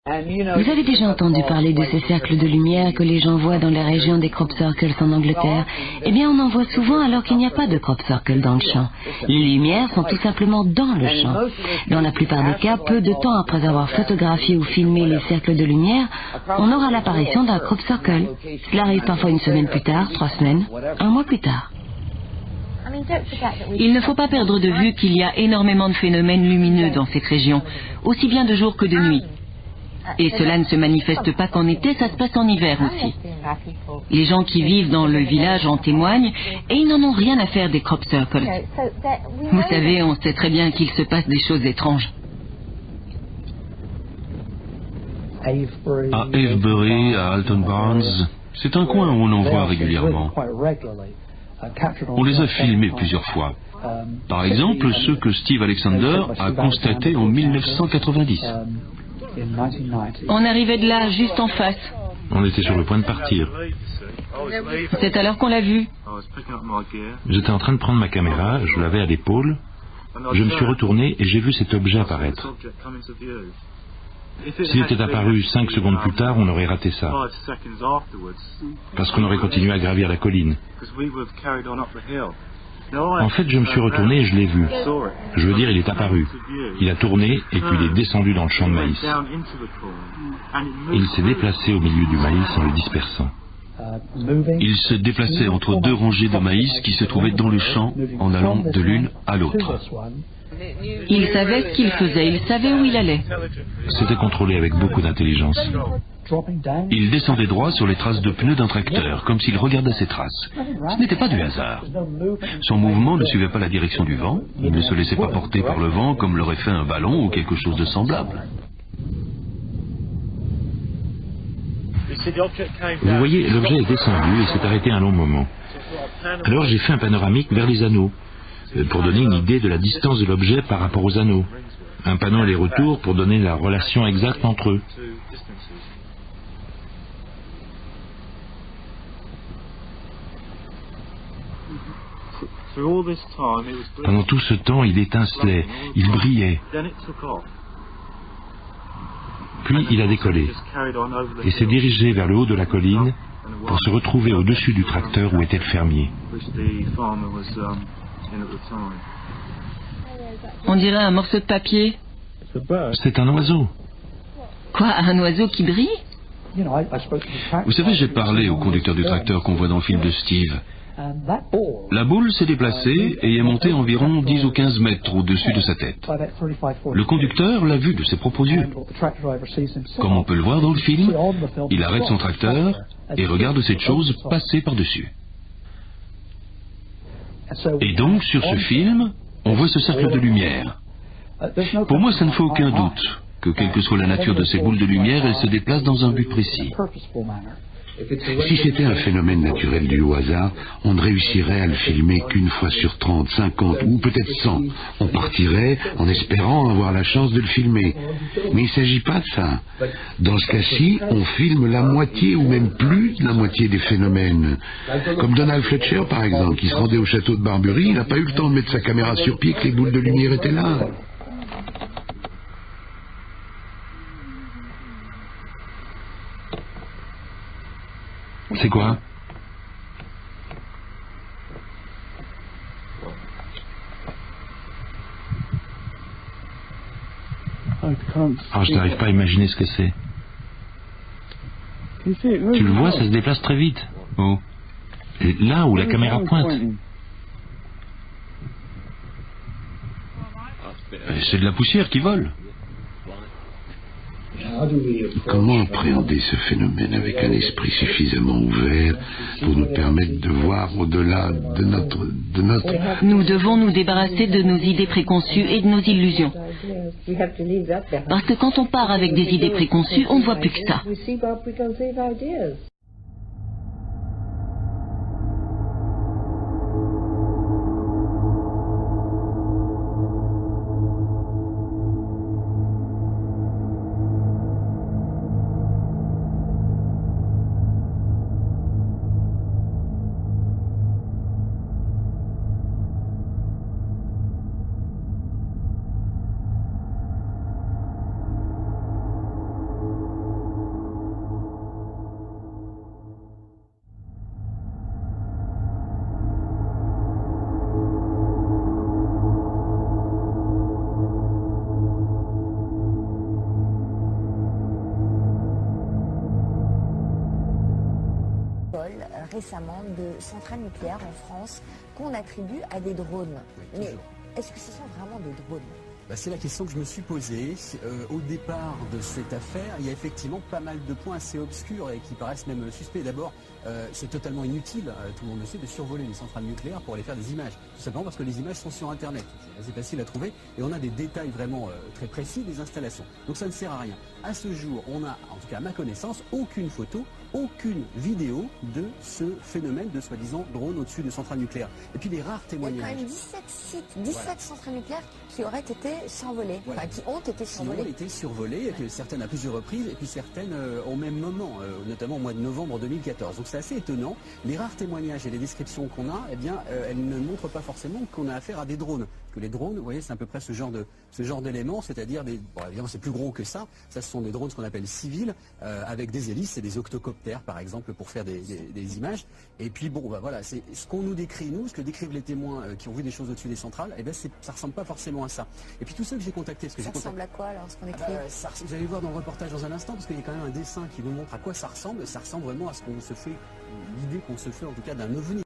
Vous avez déjà entendu parler de ces cercles de lumière que les gens voient dans les régions des crop circles en Angleterre? Eh bien, on en voit souvent alors qu'il n'y a pas de crop circle dans le champ. Les lumières sont tout simplement dans le champ. Dans la plupart des cas, peu de temps après avoir photographié ou filmé les cercles de lumière, on aura l'apparition d'un crop circle. Cela arrive parfois une semaine plus tard, 3 semaines, un mois plus tard. Il ne faut pas perdre de vue qu'il y a énormément de phénomènes lumineux dans cette région, aussi bien de jour que de nuit. Et cela ne se manifeste pas qu'en été, ça se passe en hiver aussi. Les gens qui vivent dans le village en témoignent et ils n'en ont rien à faire des crop circles. Vous savez, on sait très bien qu'il se passe des choses étranges. À Avebury, à Alton Barnes, c'est un coin où on en voit régulièrement. On les a filmés plusieurs fois. Par exemple, ceux que Steve Alexander a constatés en 1990. On arrivait de là, juste en face. On était sur le point de partir. C'est alors qu'on l'a vu. J'étais en train de prendre ma caméra, je l'avais à l'épaule. Je me suis retourné et j'ai vu cet objet apparaître. S'il était apparu 5 secondes plus tard, on aurait raté ça. Parce qu'on aurait continué à gravir la colline. En fait, je me suis retourné et je l'ai vu. Je veux dire, il est apparu. Il a tourné et puis il est descendu dans le champ de maïs. Il s'est déplacé au milieu du maïs en le dispersant. Il se déplaçait entre 2 rangées de maïs qui se trouvaient dans le champ en allant de l'une à l'autre. Il savait ce qu'il faisait, il savait où il allait. C'était contrôlé avec beaucoup d'intelligence. Il descendait droit sur les traces de pneus d'un tracteur, comme s'il regardait ces traces. Ce n'était pas du hasard. Son mouvement ne suivait pas la direction du vent, il ne se laissait pas porter par le vent comme l'aurait fait un ballon ou quelque chose de semblable. Vous voyez, l'objet est descendu et s'est arrêté un long moment. Alors j'ai fait un panoramique vers les anneaux, pour donner une idée de la distance de l'objet par rapport aux anneaux. Un panneau aller-retour pour donner la relation exacte entre eux. Pendant tout ce temps, il étincelait, il brillait. Puis il a décollé et s'est dirigé vers le haut de la colline pour se retrouver au-dessus du tracteur où était le fermier. On dirait un morceau de papier. C'est un oiseau. Quoi, un oiseau qui brille? Vous savez, j'ai parlé au conducteur du tracteur qu'on voit dans le film de Steve. La boule s'est déplacée et est montée environ 10 ou 15 mètres au-dessus de sa tête. Le conducteur l'a vu de ses propres yeux. Comme on peut le voir dans le film, il arrête son tracteur et regarde cette chose passer par-dessus. Et donc, sur ce film, on voit ce cercle de lumière. Pour moi, ça ne fait aucun doute que, quelle que soit la nature de ces boules de lumière, elles se déplacent dans un but précis. Si c'était un phénomène naturel dû au hasard, on ne réussirait à le filmer qu'une fois sur 30, 50 ou peut-être 100. On partirait en espérant avoir la chance de le filmer. Mais il ne s'agit pas de ça. Dans ce cas-ci, on filme la moitié ou même plus de la moitié des phénomènes. Comme Donald Fletcher, par exemple, qui se rendait au château de Barbury, il n'a pas eu le temps de mettre sa caméra sur pied que les boules de lumière étaient là. C'est quoi? Ah, je n'arrive pas à imaginer ce que c'est. Tu le vois, ça se déplace très vite. Oh. Et là où la caméra pointe. C'est de la poussière qui vole. Comment appréhender ce phénomène avec un esprit suffisamment ouvert pour nous permettre de voir au-delà de notre... Nous devons nous débarrasser de nos idées préconçues et de nos illusions. Parce que quand on part avec des idées préconçues, on ne voit plus que ça. récemment de centrales nucléaires en France qu'on attribue à des drones. Mais est-ce que ce sont vraiment des drones ? C'est la question que je me suis posée. Au départ de cette affaire, il y a effectivement pas mal de points assez obscurs et qui paraissent même suspects. D'abord, c'est totalement inutile, tout le monde le sait, de survoler une centrale nucléaire pour aller faire des images. Tout simplement parce que les images sont sur Internet. C'est assez facile à trouver et on a des détails vraiment très précis des installations. Donc ça ne sert à rien. À ce jour, on a, en tout cas à ma connaissance, aucune photo, aucune vidéo de ce phénomène de soi-disant drone au-dessus de centrales nucléaires. Et puis les rares témoignages. Il y a quand même 17 sites, 17 centrales nucléaires qui auraient été survolées, qui ont été survolées. Qui ont été survolées, certaines à plusieurs reprises, et puis certaines au même moment, notamment au mois de novembre 2014. Donc c'est assez étonnant. Les rares témoignages et les descriptions qu'on a, elles ne montrent pas forcément qu'on a affaire à des drones. Parce que les drones, vous voyez, c'est à peu près ce genre d'éléments, c'est-à-dire évidemment c'est plus gros que ça. Ça, ce sont des drones, ce qu'on appelle civils, avec des hélices, c'est des octocoptères par exemple pour faire des images. Et puis voilà, c'est ce qu'on nous décrit, ce que décrivent les témoins qui ont vu des choses au-dessus des centrales. Ça ressemble pas forcément à ça. Et puis tous ceux que j'ai contactés, ça ressemble à quoi alors ce qu'on écrit? Vous allez voir dans le reportage dans un instant, parce qu'il y a quand même un dessin qui nous montre à quoi ça ressemble. Ça ressemble vraiment à ce qu'on se fait, l'idée qu'on se fait en tout cas d'un ovni.